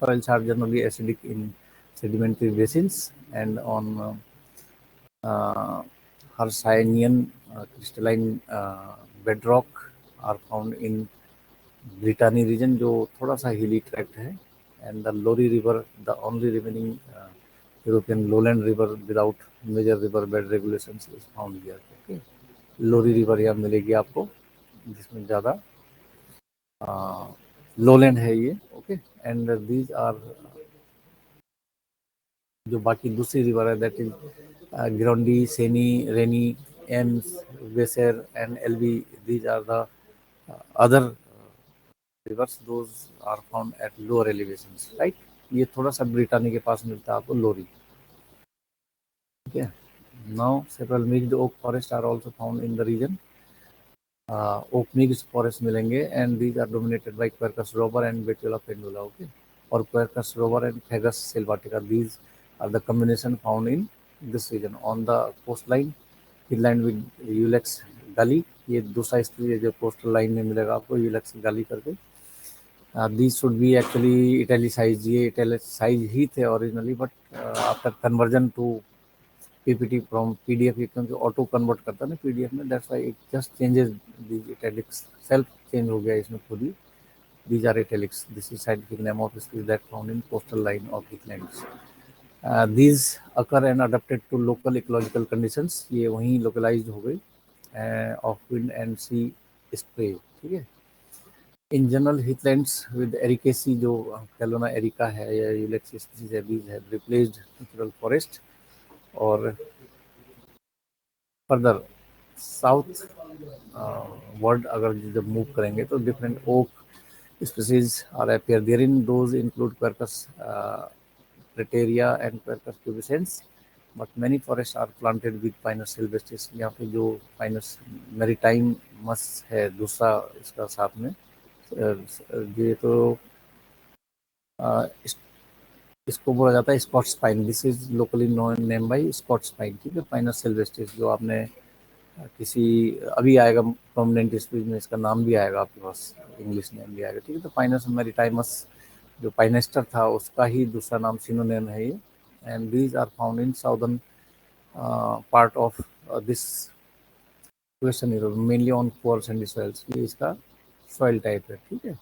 Soils are generally acidic in sedimentary basins and on Hercynian crystalline bedrock are found in Brittany region जो थोड़ा सा हिली ट्रैक्ट है। And the Loire river, the only remaining European lowland river without major river bed regulation is found here. Okay, Loire river यहाँ मिलेगी आपको जिसमें ज़्यादा lowland है ये। ओके, एंड दीज आर जो बाकी दूसरी रिवर है that is Gironde, Seine, Rhine, Ems, Weser and Elbe. These are the other rivers, those are found at lower elevations, right? ये थोड़ा सा ब्रिटानी के पास मिलता है आपको लोरी, ठीक है। Now several mixed oak forest are also found in the region. Oak mixed forest मिलेंगे and these are dominated by Quercus robur and Betula pendula. Okay, और Quercus robur and Fagus sylvatica, these are the combination found in this region on the coast line Finland with Ulex gallii. ये दूसरा species है जो coastal line में मिलेगा आपको, Ulex गाली करके। These should be actually italicized, ये italicized ही थे originally, but after conversion to PPT from PDF, ये क्योंकि auto convert करता है ना PDF में, that's why it just changes the italics, self change हो गया इसमें खुद ही। These are italics. This is scientific name of species that found in coastal line of heathlands. These occur and adapted to local ecological conditions. ये वहीं localized हो गई of wind and sea spray, ठीक है। In general heathlands with Ericaceae, जो Calluna Erica है या Ulex species है, these have replaced natural forest। और फर्दर साउथ वर्ल्ड अगर जब मूव करेंगे तो different oak species are appear there in, those include Quercus petraea and Quercus pubescens, but many forest are planted with Pinus sylvestris. यहाँ पे जो Pinus maritime मस है दूसरा इसका साथ में, ये तो इसको बोला जाता है Scots pine. This is locally known name by Scots pine, ठीक है। पाइनस सिल्वेस्ट्रिस जो आपने किसी अभी आएगा प्रोमिनेंट स्पीच में, इसका नाम भी आएगा आपके पास, इंग्लिश नेम भी आएगा, ठीक है। तो पाइनस मैरीटाइमस जो पाइनेस्टर था उसका ही दूसरा नाम सिनोनिम है ये। And these are found in southern part of this western Europe, mainly on poor sandy soils. ये इसका सॉइल टाइप है, ठीक है।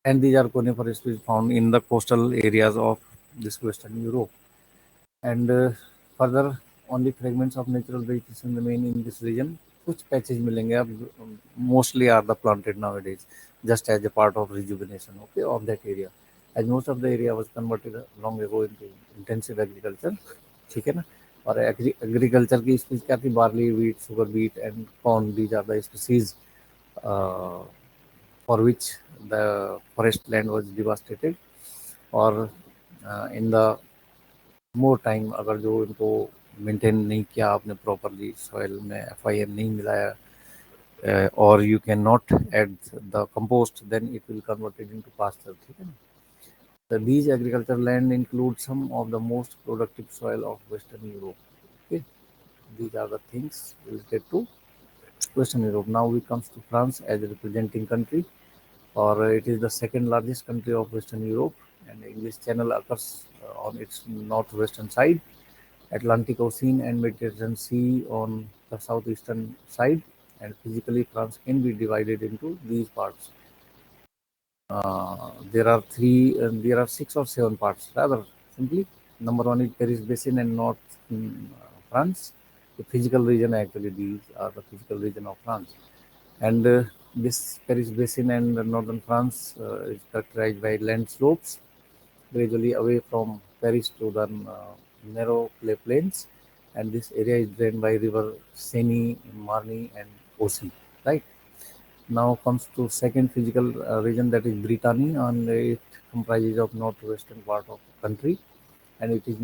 and these are conifer species found in the coastal areas of this Western Europe. And further, only fragments of natural vegetation remain in this region. कुछ patches मिलेंगे अब, mostly are the planted nowadays, just as a part of rejuvenation, okay, of that area. As most of the area was converted long ago into intensive agriculture, ठीक है ना. और agriculture की species क्या थी, barley, wheat, sugar beet and corn. These are the species for which the forest land was devastated. और in the more time, अगर जो इनको मेंटेन नहीं किया आपने प्रॉपरली, सॉइल में FIM नहीं मिलाया, और you can not add the compost, then it will converted into pasture, ठीक है ना. These agricultural land include some of the most productive soil of Western Europe. Okay, these are the things related to Western Europe. Now we comes to France as a representing country, or it is the second largest country of Western Europe, and English Channel occurs on its northwestern side, Atlantic Ocean and Mediterranean Sea on the southeastern side, and physically France can be divided into these parts. There are 6 or 7 parts rather simply. Number one is Paris Basin and North France. The physical region, actually these are the physical region of France. And this Paris Basin and northern France is characterized by land slopes gradually away from Paris to the narrow clay plains. And this area is drained by river Seine, Marne and Osi, right? Now comes to second physical region, that is Brittany, and it comprises of northwestern part of the country, and it is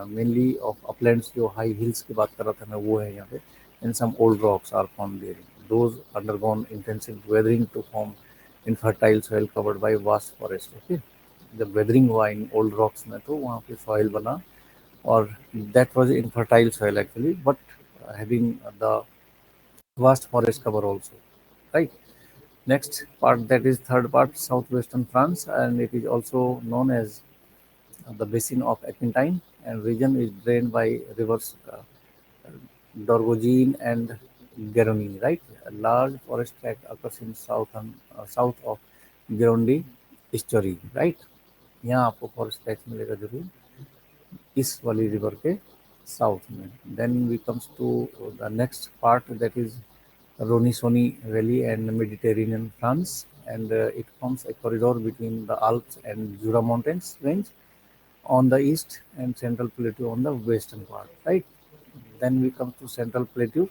mainly of uplands. जो high hills की बात कर रहा था मैं, वो है यहाँ पे, and some old rocks are found there. Those undergone intensive weathering to form infertile soil covered by vast forest. Okay, जब weathering हुआ इन old rocks में तो वहाँ पे soil बना, और that was infertile soil actually, but having the vast forest cover also, right? Next part, that is third part, southwestern France, and it is also known as the basin of Aquitaine, and region is drained by rivers Dorgogne and Garonne, right? A large forest tract occurs in south of Gironde estuary, right? यहाँ आपको forest tract मिलेगा जरूर इस वाली river के south में. Then we comes to the next part, that is Ronisoni Valley and Mediterranean France, and it forms a corridor between the Alps and Jura Mountains range on the east and Central Plateau on the western part, right? Then we come to Central Plateau,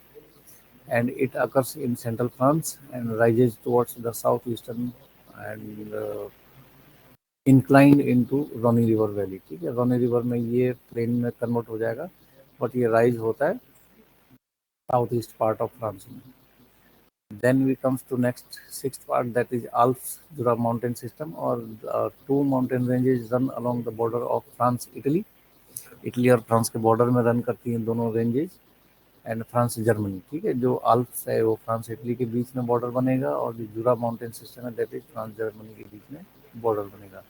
and it occurs in central France and rises towards the southeastern and inclined into Rhone River Valley. ठीक है, Rhone River में ये plane में convert हो जाएगा, but ये rise होता है south east part of France में. Then we comes to next sixth part, that is Alps Jura mountain system, or two mountain ranges run along the border of France Italy. Italy और France के border में run करती हैं दोनों ranges, and France Germany. ठीक है, जो Alps है वो फ्रांस इटली के बीच में बॉर्डर बनेगा, और जो जुरा माउंटेन सिस्टम है दैट इज फ्रांस जर्मनी के बीच में बॉर्डर बनेगा.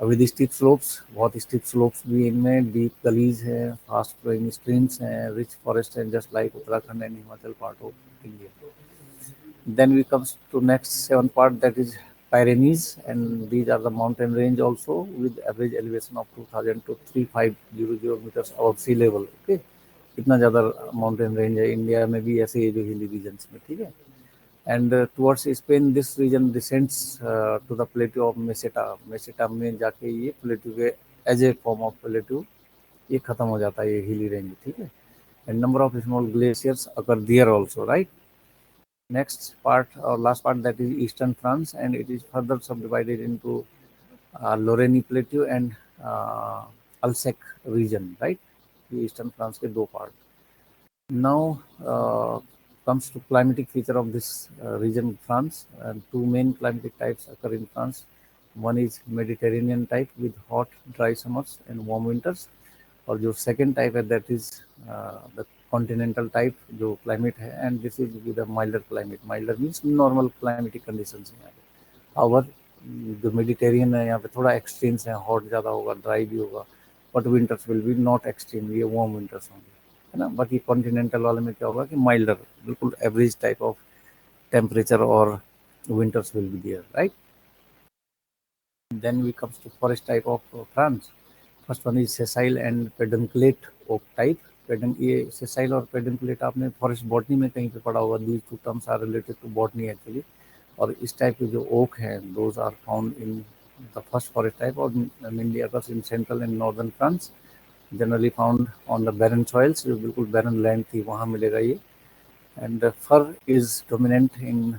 विद स्टीप स्लोप्स, बहुत स्टीप स्लोप्स भी इनमें, डीप गलीज है, फास्ट फ्लोइंग स्ट्रीम्स हैं, रिच फॉरेस्ट है, just like Uttarakhand and Himachal part of India. Then we comes to next seven part, that is Pyrenees, and these are the mountain range also with average elevation of 2000 to 3500 meters above sea level. Okay, कितना ज़्यादा mountain range है, India में भी ऐसे ही जो हिली regions में. ठीक है, and towards Spain this region descends to the plateau of Meseta. Meseta में जाके ये प्लेट्यू के as a form of plateau ये खत्म हो जाता है, ये हिली रेंज. ठीक है, and number of small glaciers occur there also, right? Next part or last part, that is eastern France, and it is further subdivided into Lorraine Plateau and Alsace region, right? The eastern France के दो part. Now comes to climatic feature of this region France, and two main climatic types occur in France. One is Mediterranean type with hot dry summers and warm winters, और जो second type है that is the continental type जो climate है, and this is with a milder climate. Milder means normal climatic conditions हैं यहाँ पे. और जो मेडिटेरियन है यहाँ पे थोड़ा एक्सट्रीम्स हैं, हॉट ज़्यादा होगा, ड्राई भी होगा, but winters will B not extreme, ये वार्म विंटर्स होंगे, है ना. बाकी कॉन्टिनेंटल वाले में क्या होगा कि माइल्डर, बिल्कुल एवरेज टाइप ऑफ टेम्परेचर और winters will be there, right? then we comes to forest type of France. First one is sessile and pedunculate oak type. ये sessile और pedunculate आपने forest botany में कहीं पे पढ़ा होगा. These two terms are related to botany actually. और इस टाइप के जो oak हैं, those are found in the first forest type और mainly occurs in central and northern France. Generally found on the barren soils, जो बिल्कुल barren land थी वहाँ मिलेगा ये. And the fir is dominant in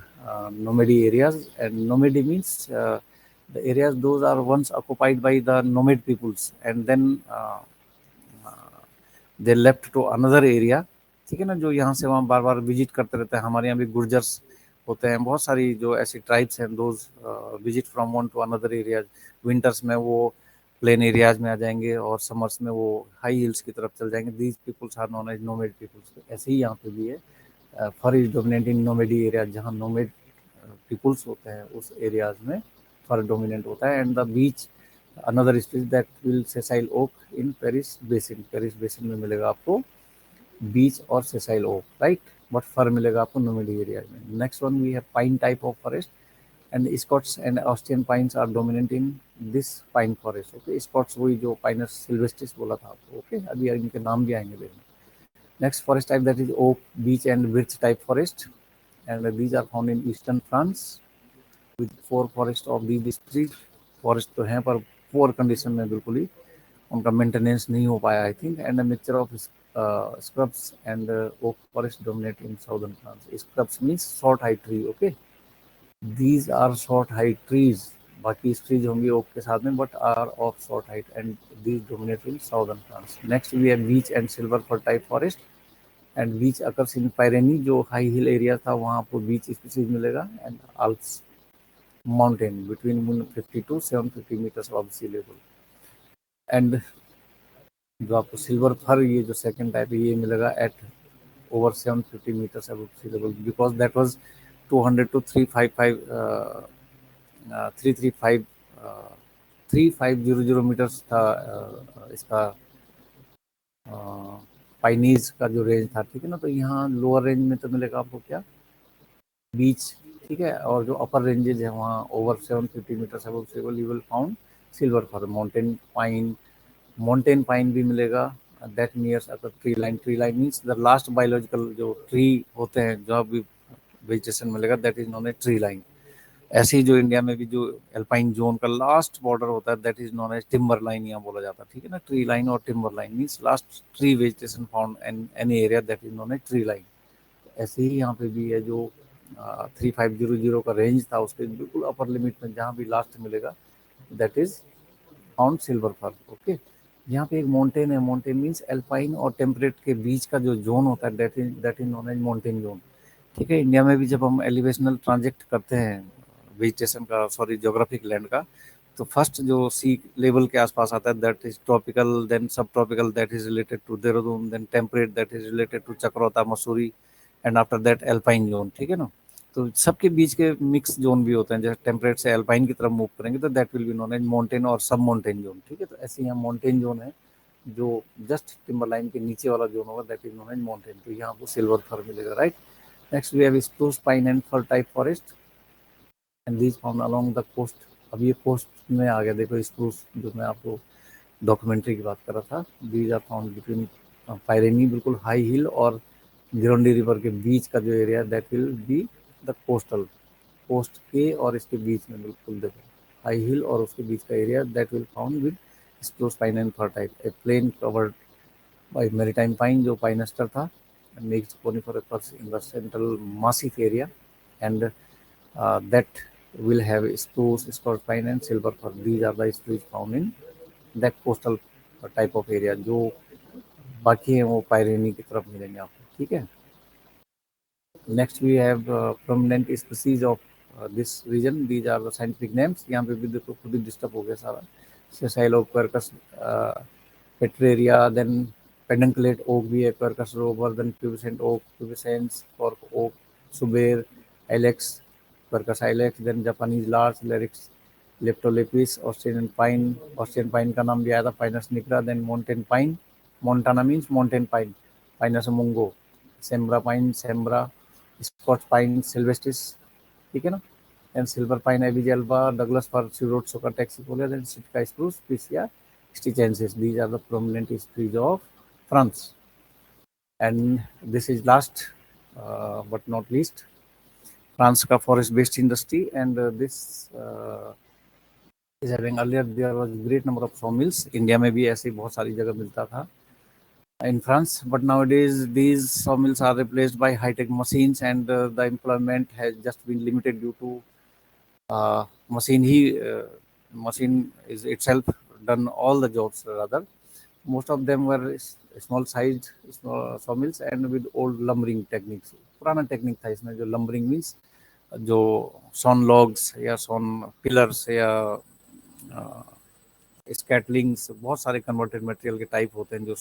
nomadic areas, and nomadic means the areas those are once occupied by the nomad peoples and then they left to another area. ठीक है ना, जो यहाँ से वहाँ बार बार विजिट करते रहते हैं. हमारे यहाँ भी गुर्जर्स होते हैं, बहुत सारी जो ऐसी ट्राइब्स हैं, those visit from one two another areas. Winters में वो प्लेन एरियाज में आ जाएंगे और समर्स में वो हाई हिल्स की तरफ चल जाएंगे. These peoples are known as nomad peoples. ऐसे ही यहाँ पे भी है. Fir is dominant in Normandy area, जहाँ नोमेड पीपल्स होते हैं उस एरियाज में फर डोमिनेंट होता है. And the beech another species that will sessile oak in Paris basin. Paris basin में मिलेगा आपको बीच और sessile oak, right. But fir मिलेगा आपको नोमेडी एरिया में. Next one we have pine type of forest and Scots and Austrian pines are dominant in this pine forest. Okay, Scots वही जो Pinus sylvestris बोला था आपको. Okay, अभी इनके नाम भी आएंगे देखने. Next forest type that is oak, beech and birch type forest, and these are found in eastern France with 4 forests of these species. Forest तो हैं पर poor condition में बिल्कुल ही उनका maintenance नहीं हो पाया I think. And a mixture of scrubs and oak forest dominate in southern France. Scrubs means short height tree. Okay, these are short height trees. बाकी trees होंगी oak के साथ में but are of short height and these dominate in southern France. Next we have beech and silver fir type forest. And beech occurs in Pyrenees, जो high hill area था वहाँ आपको beech species मिलेगा. And Alps mountain between 50 to 750 metres of sea level. And जो आपको silver फर, ये जो second type है, ये मिलेगा at over 750 metres above sea level because that was 200 to 3500 meters था इसका पाइनीज का जो रेंज था. ठीक है ना, तो यहाँ लोअर रेंज में तो मिलेगा आपको क्या, बीच. ठीक है, और जो अपर रेंजेज है वहाँ over 750 metres above sea level you will found silver fir. Mountain pine भी मिलेगा that nears upper tree line. Tree line means the last biological जो ट्री होते हैं जहाँ भी वेजिटेशन मिलेगा that is known as tree line. ऐसे ही जो इंडिया में भी जो एल्पाइन जोन का लास्ट बॉर्डर होता है that is known as timber line यहाँ बोला जाता है. ठीक है ना, ट्री लाइन और timber line means last tree vegetation found in any area that is known as tree line. ऐसे ही यहाँ पे भी है जो 3500 का रेंज था उसके बिल्कुल अपर लिमिट में जहाँ भी लास्ट मिलेगा that is found silver fir. Okay, यहाँ पे एक माउंटेन है. माउंटेन मीन्स एल्पाइन और टेम्परेट के बीच का जो जोन होता है that is known as mountain zone. ठीक है, इंडिया में भी जब हम एलिवेशनल ट्रांजेक्ट करते हैं वेजिटेशन का, सॉरी ज्योग्राफिक लैंड का, तो फर्स्ट जो सी लेवल के आसपास आता है that is tropical, then subtropical that is related to Dehradun, then temperate that is related to Chakrata Mussoorie, and after that alpine zone. ठीक है ना, तो सबके बीच के मिक्स जोन भी होते हैं. जैसे टेम्परेट से एल्पाइन की तरफ मूव करेंगे तो that will be known as mountain और सब माउंटेन जोन. ठीक है, तो ऐसे यहाँ माउंटेन जोन है जो जस्ट टिम्बर लाइन के नीचे वाला जोन होगा that is known as mountain. तो यहाँ आपको सिल्वर फर मिलेगा, right. Next we have spruce pine and fir type forest and these found along the coast. अब ये कोस्ट में आ गया. देखो स्प्रूस जो मैं आपको डॉक्यूमेंट्री की बात कर रहा था, दीज आर फाउंड बिटवीन पायरेनी, बिल्कुल हाई हिल और गिरोंडी रिवर के बीच का जो area that will be the coastal. Coast के और इसके बीच में बिल्कुल देखो हाई हिल और उसके बीच का area that will found with spruce pine and fir type. A plane covered by maritime pine जो पाइनेस्टर था, mixed coniferous in the central massif area, and that will have spruce, scots pine and silver fir. These are the species found in that coastal type of area. जो बाकी हैं वो पायरेनी की तरफ मिलेंगे आपको. ठीक है, next we have prominent species of this region. These are the scientific names. यहाँ पे भी देखो खुद ही डिस्टर्ब हो गया सारा. सेसाइलोक्वर्कस पेट्रेरिया, देन pedunculate oak भी है, quercus robur, then pubescent oak, pubescens, cork oak, suber, ilex, quercus ilex, then Japanese larch, Larix, leptolepis, Austrian pine का नाम भी आया था, Pinus nigra, then mountain pine, Montana means mountain pine, Pinus mungo, Sembra pine, Sembra, Scotch pine, Sylvestris. ठीक है ना, and silver pine, abies alba, Douglas fir, Pseudoxoca taxifolias, and Sitka spruce, Picea stichensis. These are the prominent species of France. And this is last but not least, France का forest based industry, and this is having, earlier there was great number of sawmills. India में भी ऐसे बहुत सारी जगह मिलता था in France, but nowadays these sawmills are replaced by high-tech machines, and the employment has just been limited due to uh, machine he machine is itself done all the jobs rather. Most of them were small sized sawmills and with old lumbering techniques. पुराना technique था इसमें, जो lumbering means जो sawn logs या sawn pillars या स्कैटलिंग्स, बहुत सारे converted material के टाइप होते हैं जो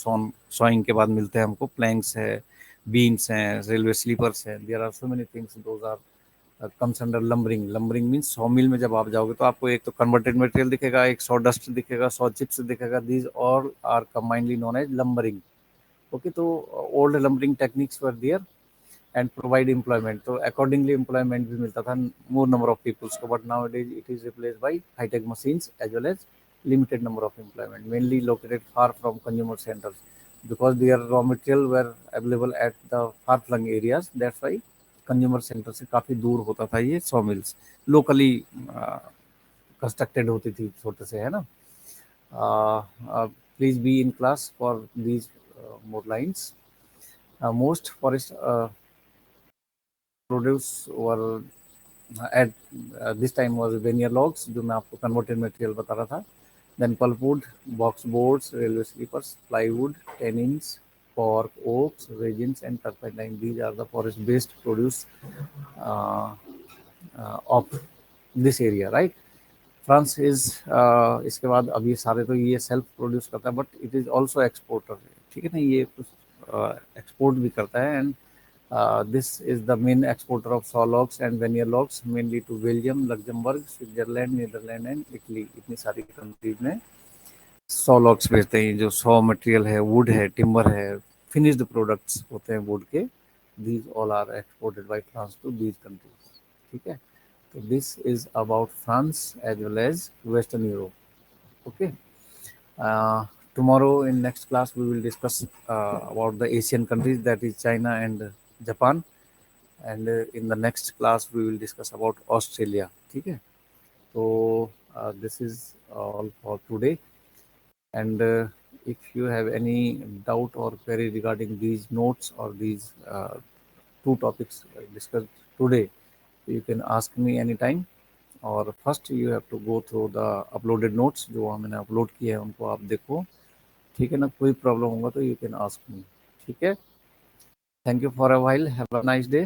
सॉइंग के बाद मिलते हैं हमको. प्लैंक्स है, बीम्स हैं, रेलवे स्लीपर्स हैं. There are so many things, those are comes under lumbering. Lumbering means saw mill में जब आप जाओगे तो आपको एक तो कन्वर्टेड मटेरियल दिखेगा, एक सॉ डस्ट दिखेगा, सॉ चिप्स दिखेगा. These all are combinely known as lumbering. Okay, तो old lumbering techniques were there and provide employment. तो अकॉर्डिंगली एम्प्लॉयमेंट भी मिलता था मोर नंबर ऑफ पीपल्स को. But now days it is replace by high tech machines as well as limited number of employment, mainly located far from consumer centers, because their raw material were available at the far flung areas. That's why consumer center से काफी दूर होता था ये sawmills. Locally constructed होती थी छोटे से, है ना. Please be in class for these more lines. Most forest produce were at this time was veneer logs, जो मैं आपको converted material बता रहा था. Then pulpwood, box boards, railway sleepers, plywood, tannins, cork, oaks, resins, and turpentine. These are the forest-based produce uh, of this area, right? France is इसके बाद अब ये सारे तो ये सेल्फ प्रोड्यूस करता है, but it is also exporter. ठीक है ना, ये कुछ एक्सपोर्ट भी करता है. And this is the main exporter of saw logs and veneer logs, mainly to Belgium, Luxembourg, Switzerland, Netherland and Italy. इतनी सारी कंट्रीज में सॉ लॉग्स बेचते हैं. जो सॉ मटेरियल है, वुड है, टिम्बर है, फिनिश्ड प्रोडक्ट्स होते हैं वुड के. These all are exported by France to these countries. ठीक है, so this is about France as well as Western Europe. Okay. Tomorrow in next class we will discuss about the Asian countries, that is China and Japan. And in the next class we will discuss about Australia. Okay. So this is all for today. And if you have any doubt or query regarding these notes or these two topics discussed today, you can ask me anytime. और first you have to go through the uploaded notes, जो मैंने upload किए हैं उनको आप देखो. ठीक है ना, कोई प्रॉब्लम होगा तो यू कैन आस्क मी. ठीक है, thank you for a while, have a nice day.